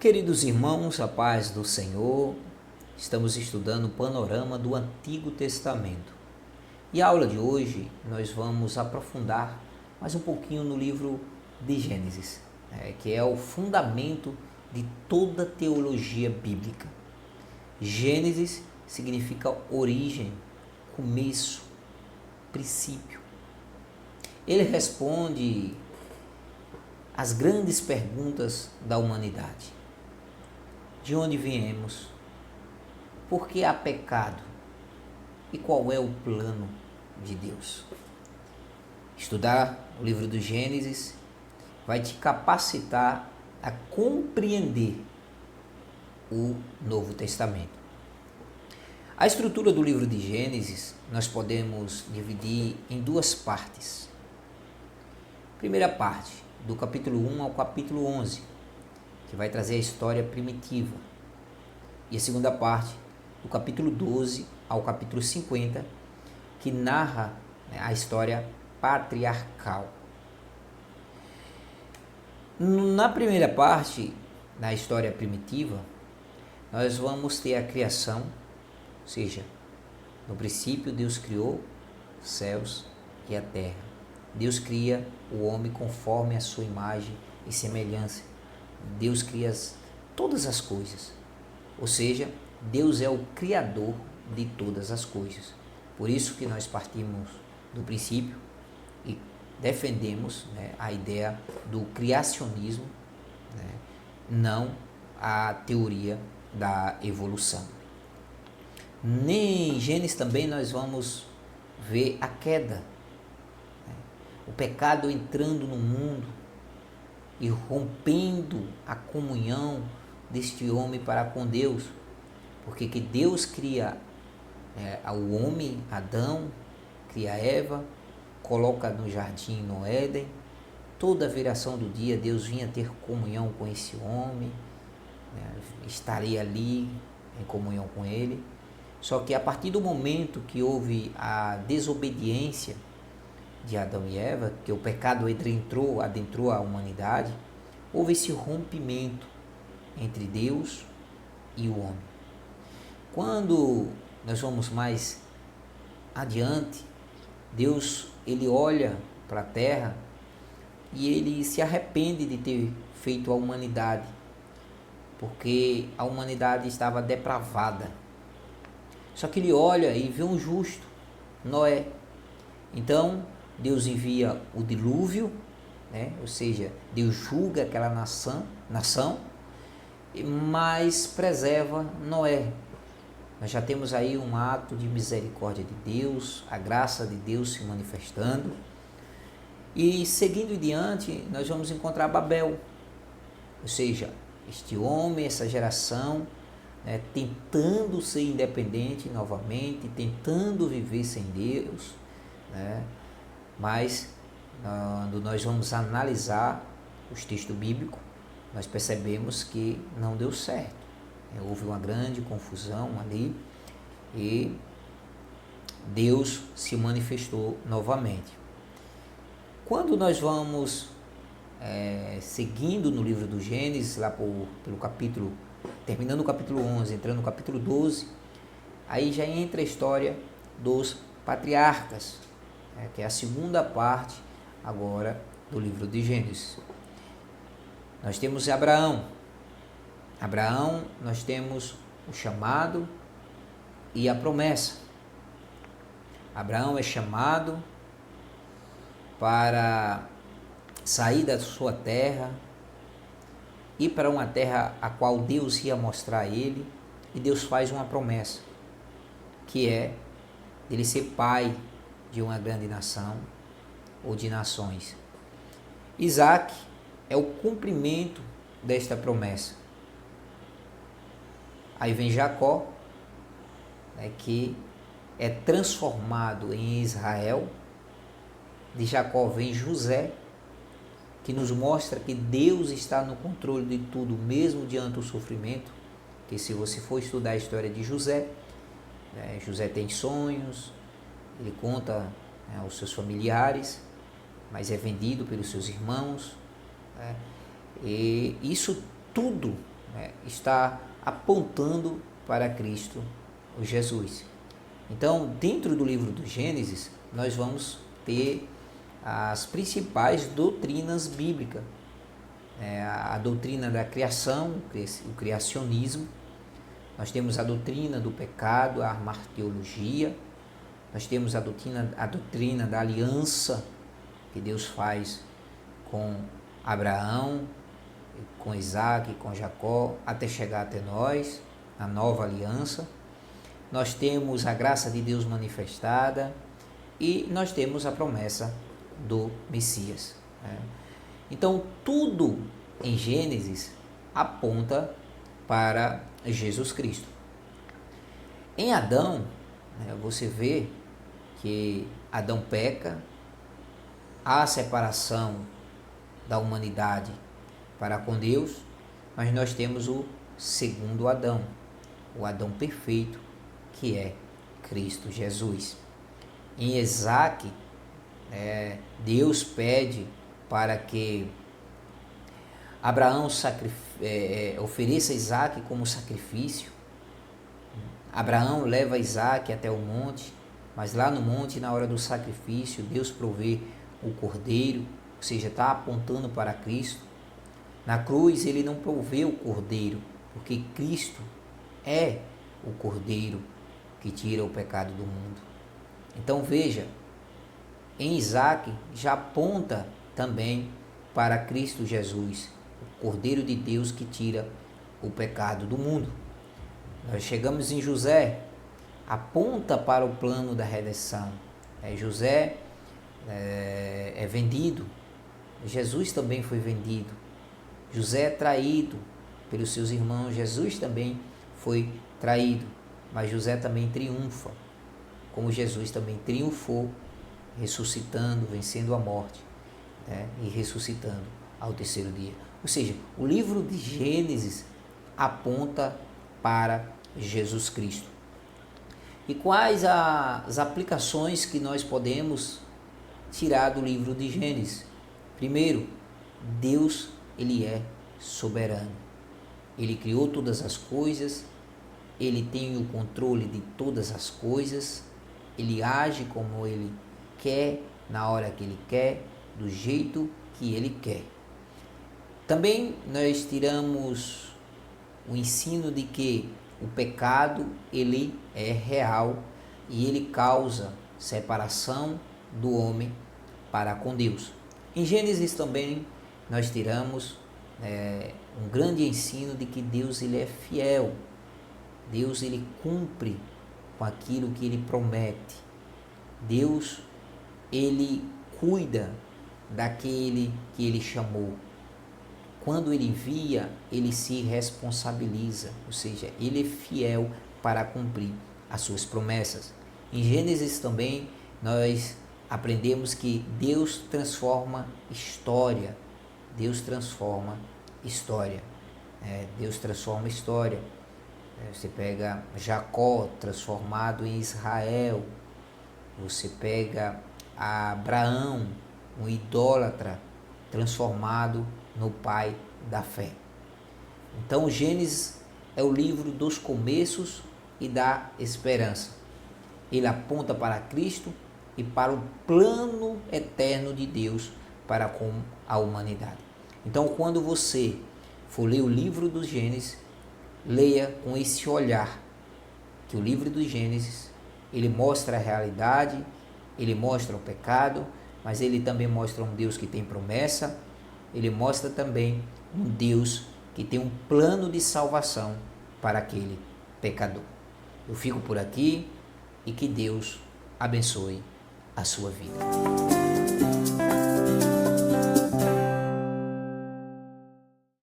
Queridos irmãos, a paz do Senhor, estamos estudando o panorama do Antigo Testamento. E a aula de hoje nós vamos aprofundar mais um pouquinho no livro de Gênesis, que é o fundamento de toda a teologia bíblica. Gênesis significa origem, começo, princípio. Ele responde às grandes perguntas da humanidade. De onde viemos? Por que há pecado? E qual é o plano de Deus? Estudar o livro do Gênesis vai te capacitar a compreender o Novo Testamento. A estrutura do livro de Gênesis nós podemos dividir em duas partes. Primeira parte, do capítulo 1 ao capítulo 11, que vai trazer a história primitiva. E a segunda parte, do capítulo 12 ao capítulo 50, que narra a história patriarcal. Na primeira parte, na história primitiva, nós vamos ter a criação, ou seja, no princípio Deus criou os céus e a terra. Deus cria o homem conforme a sua imagem e semelhança. Deus cria todas as coisas, ou seja, Deus é o criador de todas as coisas. Por isso que nós partimos do princípio e defendemos a ideia do criacionismo, não a teoria da evolução. Nem em Gênesis também nós vamos ver a queda, o pecado entrando no mundo e rompendo a comunhão deste homem para com Deus, porque que Deus cria o homem, Adão, cria Eva, coloca no jardim, no Éden, toda a viração do dia Deus vinha ter comunhão com esse homem, estaria ali em comunhão com ele, só que a partir do momento que houve a desobediência de Adão e Eva, que o pecado adentrou a humanidade, houve esse rompimento entre Deus e o homem. Quando nós vamos mais adiante, Deus ele olha para a terra e ele se arrepende de ter feito a humanidade, porque a humanidade estava depravada. Só que ele olha e vê um justo, Noé. Então Deus envia o dilúvio, ou seja, Deus julga aquela nação, mas preserva Noé. Nós já temos aí um ato de misericórdia de Deus, a graça de Deus se manifestando. E seguindo adiante, nós vamos encontrar Babel, ou seja, este homem, essa geração, tentando ser independente novamente, tentando viver sem Deus, mas quando nós vamos analisar os textos bíblicos, nós percebemos que não deu certo. Houve uma grande confusão ali e Deus se manifestou novamente. Quando nós vamos seguindo no livro do Gênesis, lá pelo capítulo, terminando o capítulo 11, entrando no capítulo 12, aí já entra a história dos patriarcas, que é a segunda parte agora do livro de Gênesis. Nós temos Abraão, nós temos o chamado e a promessa. Abraão é chamado para sair da sua terra, ir para uma terra a qual Deus ia mostrar a ele, e Deus faz uma promessa, que é ele ser pai de uma grande nação ou de nações. Isaac é o cumprimento desta promessa. Aí vem Jacó, que é transformado em Israel. De Jacó vem José, que nos mostra que Deus está no controle de tudo, mesmo diante do sofrimento. Que se você for estudar a história de José, José tem sonhos, ele conta aos seus familiares, mas é vendido pelos seus irmãos. E isso tudo né, está apontando para Cristo Jesus. Então, dentro do livro do Gênesis, nós vamos ter as principais doutrinas bíblicas. A doutrina da criação, o criacionismo. Nós temos a doutrina do pecado, a martiologia. Nós temos a doutrina da aliança que Deus faz com Abraão, com Isaac, com Jacó, até chegar até nós, a nova aliança. Nós temos a graça de Deus manifestada e nós temos a promessa do Messias. Então, tudo em Gênesis aponta para Jesus Cristo. Em Adão, você vê que Adão peca, há separação da humanidade para com Deus, mas nós temos o segundo Adão, o Adão perfeito, que é Cristo Jesus. Em Isaac, Deus pede para que Abraão ofereça Isaac como sacrifício. Abraão leva Isaac até o monte, mas lá no monte, na hora do sacrifício, Deus provê o cordeiro, ou seja, está apontando para Cristo. Na cruz ele não provê o cordeiro, porque Cristo é o cordeiro que tira o pecado do mundo. Então veja, em Isaac já aponta também para Cristo Jesus, o Cordeiro de Deus que tira o pecado do mundo. Nós chegamos em José, aponta para o plano da redenção. José é vendido, Jesus também foi vendido. José é traído pelos seus irmãos, Jesus também foi traído, mas José também triunfa, como Jesus também triunfou, ressuscitando, vencendo a morte, e ressuscitando ao terceiro dia. Ou seja, o livro de Gênesis aponta para Jesus Cristo. E quais as aplicações que nós podemos tirar do livro de Gênesis? Primeiro, Deus, ele é soberano. Ele criou todas as coisas, ele tem o controle de todas as coisas, ele age como ele quer, na hora que ele quer, do jeito que ele quer. Também nós tiramos o ensino de que o pecado, ele é real e ele causa separação do homem para com Deus. Em Gênesis também nós tiramos um grande ensino de que Deus, ele é fiel. Deus, ele cumpre com aquilo que ele promete. Deus, ele cuida daquele que ele chamou. Quando ele envia, ele se responsabiliza, ou seja, ele é fiel para cumprir as suas promessas. Em Gênesis também nós aprendemos que Deus transforma história. Deus transforma história. Deus transforma história. Você pega Jacó transformado em Israel. Você pega Abraão, um idólatra, transformado no pai da fé. Então, Gênesis é o livro dos começos e da esperança. Ele aponta para Cristo e para o plano eterno de Deus para com a humanidade. Então, quando você for ler o livro dos Gênesis, leia com esse olhar, que o livro dos Gênesis, ele mostra a realidade, ele mostra o pecado, mas ele também mostra um Deus que tem promessa, ele mostra também um Deus que tem um plano de salvação para aquele pecador. Eu fico por aqui e que Deus abençoe a sua vida.